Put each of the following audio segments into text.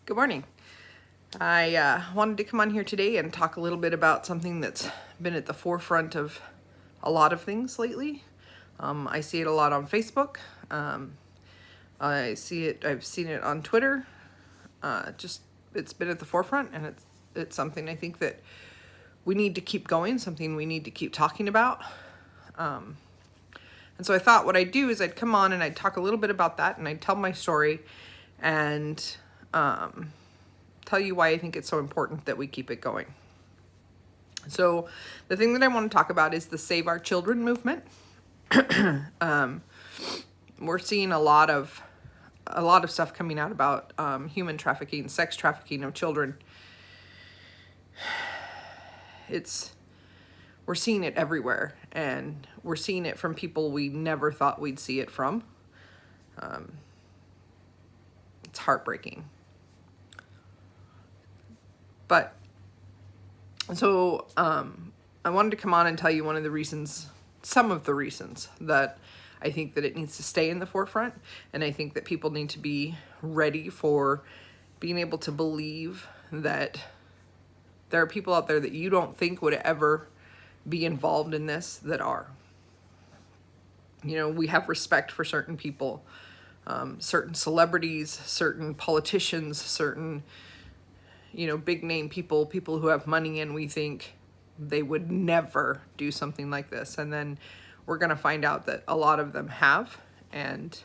Good morning. I wanted to come on here today and talk a little bit about something that's been at the forefront of a lot of things lately. I see it a lot on Facebook. I've seen it on Twitter. It's been at the forefront, and it's something I think that we need to keep going, something we need to keep talking about. And so I thought what I'd do is I'd come on and I'd talk a little bit about that, and I'd tell my story and tell you why I think it's so important that we keep it going. So the thing that I want to talk about is the Save Our Children movement. We're seeing a lot of stuff coming out about human trafficking, sex trafficking of children. We're seeing it everywhere, and we're seeing it from people we never thought we'd see it from. It's heartbreaking. But, so, I wanted to come on and tell you some of the reasons that I think that it needs to stay in the forefront, and I think that people need to be ready for being able to believe that there are people out there that you don't think would ever be involved in this that are. You know, we have respect for certain people, certain celebrities, certain politicians, certain, big name people who have money, and we think they would never do something like this. And then we're going to find out that a lot of them have. And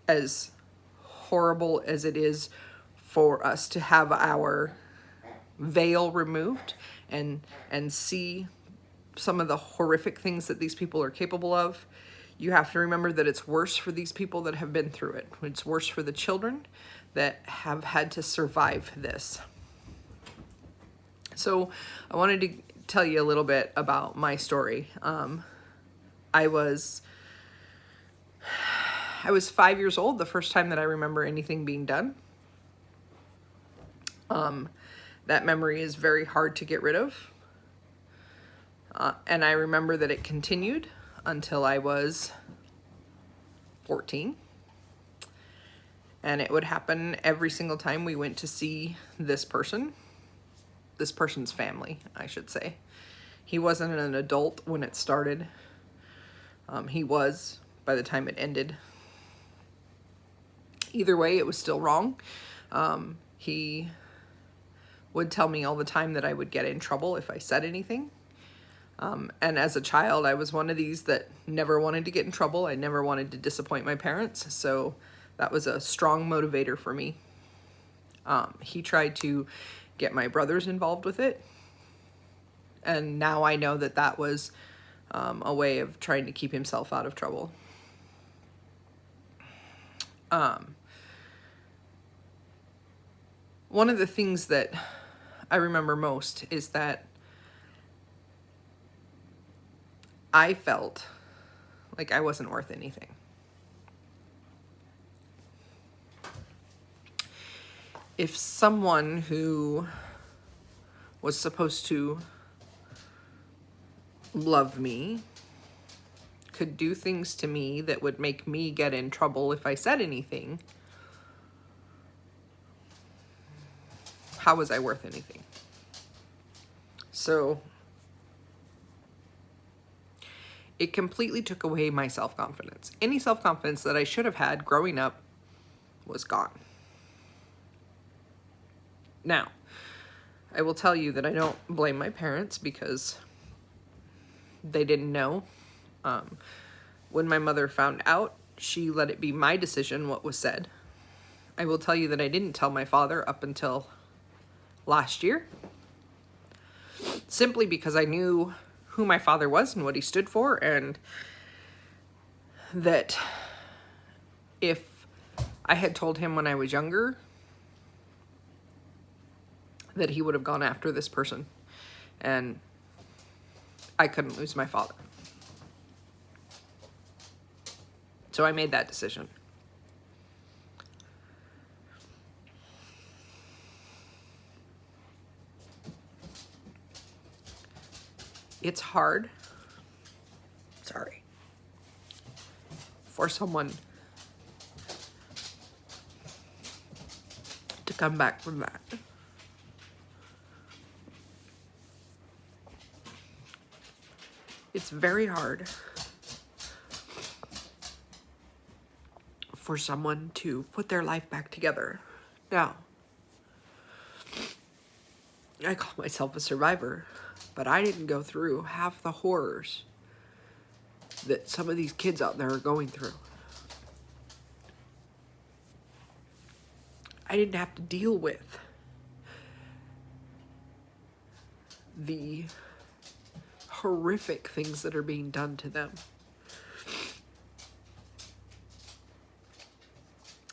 as horrible as it is for us to have our veil removed and see some of the horrific things that these people are capable of, you have to remember that it's worse for these people that have been through it. It's worse for the children that have had to survive this. So I wanted to tell you a little bit about my story. I was 5 years old the first time that I remember anything being done. That memory is very hard to get rid of. And I remember that it continued until I was 14. And it would happen every single time we went to see this person's family, I should say. He wasn't an adult when it started. He was by the time it ended. Either way, it was still wrong. He would tell me all the time that I would get in trouble if I said anything. And as a child, I was one of these that never wanted to get in trouble. I never wanted to disappoint my parents. So that was a strong motivator for me. He tried to get my brothers involved with it. And now I know that that was a way of trying to keep himself out of trouble. One of the things that I remember most is that I felt like I wasn't worth anything. If someone who was supposed to love me could do things to me that would make me get in trouble if I said anything, how was I worth anything? So it completely took away my self-confidence. Any self-confidence that I should have had growing up was gone. Now, I will tell you that I don't blame my parents because they didn't know. When my mother found out, she let it be my decision what was said. I will tell you that I didn't tell my father up until last year, simply because I knew who my father was and what he stood for, and that if I had told him when I was younger that he would have gone after this person, and I couldn't lose my father. So I made that decision. It's hard, for someone to come back from that. It's very hard for someone to put their life back together. Now, I call myself a survivor, but I didn't go through half the horrors that some of these kids out there are going through. I didn't have to deal with the horrific things that are being done to them.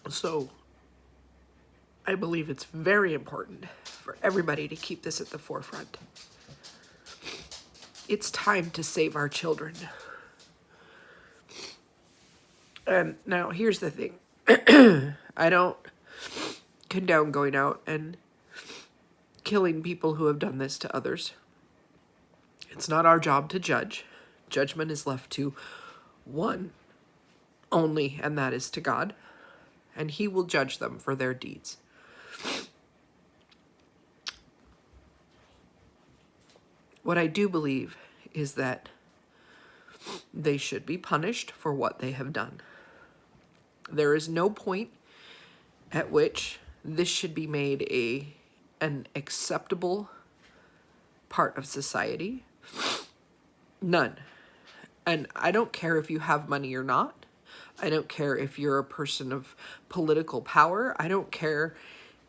So, I believe it's very important for everybody to keep this at the forefront. It's time to save our children. And now here's the thing. I don't condone going out and killing people who have done this to others. It's not our job to judge. Judgment is left to one only, and that is to God. And He will judge them for their deeds. What I do believe is that they should be punished for what they have done. There is no point at which this should be made an acceptable part of society. None. And I don't care if you have money or not. I don't care if you're a person of political power. I don't care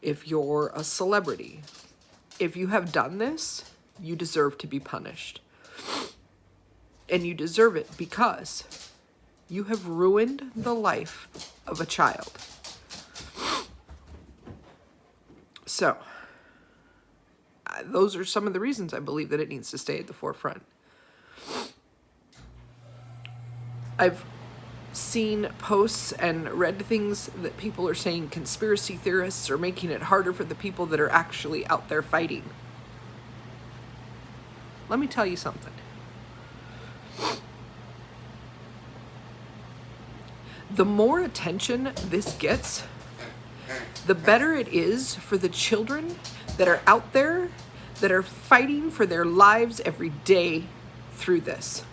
if you're a celebrity. If you have done this, you deserve to be punished. And you deserve it because you have ruined the life of a child. So, those are some of the reasons I believe that it needs to stay at the forefront. I've seen posts and read things that people are saying conspiracy theorists are making it harder for the people that are actually out there fighting. Let me tell you something. The more attention this gets, the better it is for the children that are out there that are fighting for their lives every day through this.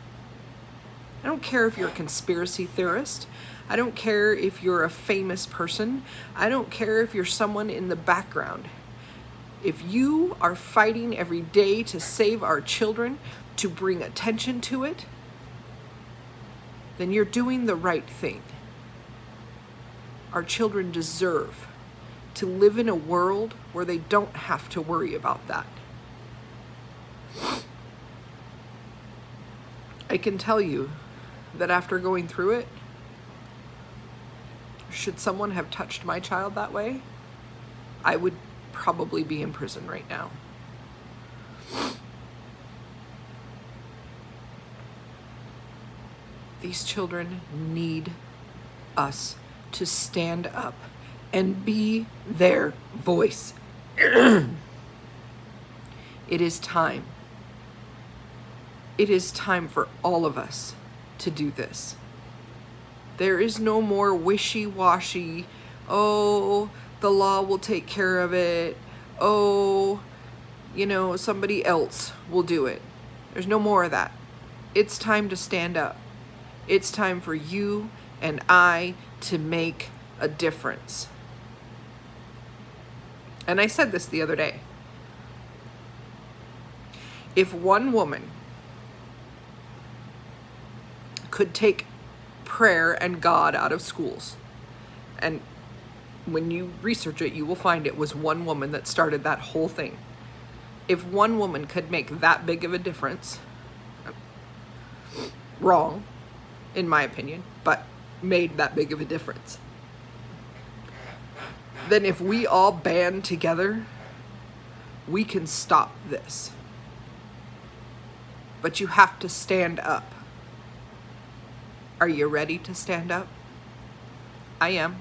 I don't care if you're a conspiracy theorist. I don't care if you're a famous person. I don't care if you're someone in the background. If you are fighting every day to save our children, to bring attention to it, then you're doing the right thing. Our children deserve to live in a world where they don't have to worry about that. I can tell you that after going through it, should someone have touched my child that way, I would probably be in prison right now. These children need us to stand up and be their voice. It is time. It is time for all of us to do this. There is no more wishy-washy, oh, the law will take care of it, oh, somebody else will do it. There's no more of that. It's time to stand up. It's time for you and I to make a difference. And I said this the other day. If one woman could take prayer and God out of schools, and when you research it, you will find it was one woman that started that whole thing. If one woman could make that big of a difference, wrong, in my opinion, but made that big of a difference, then if we all band together, we can stop this. But you have to stand up. Are you ready to stand up? I am.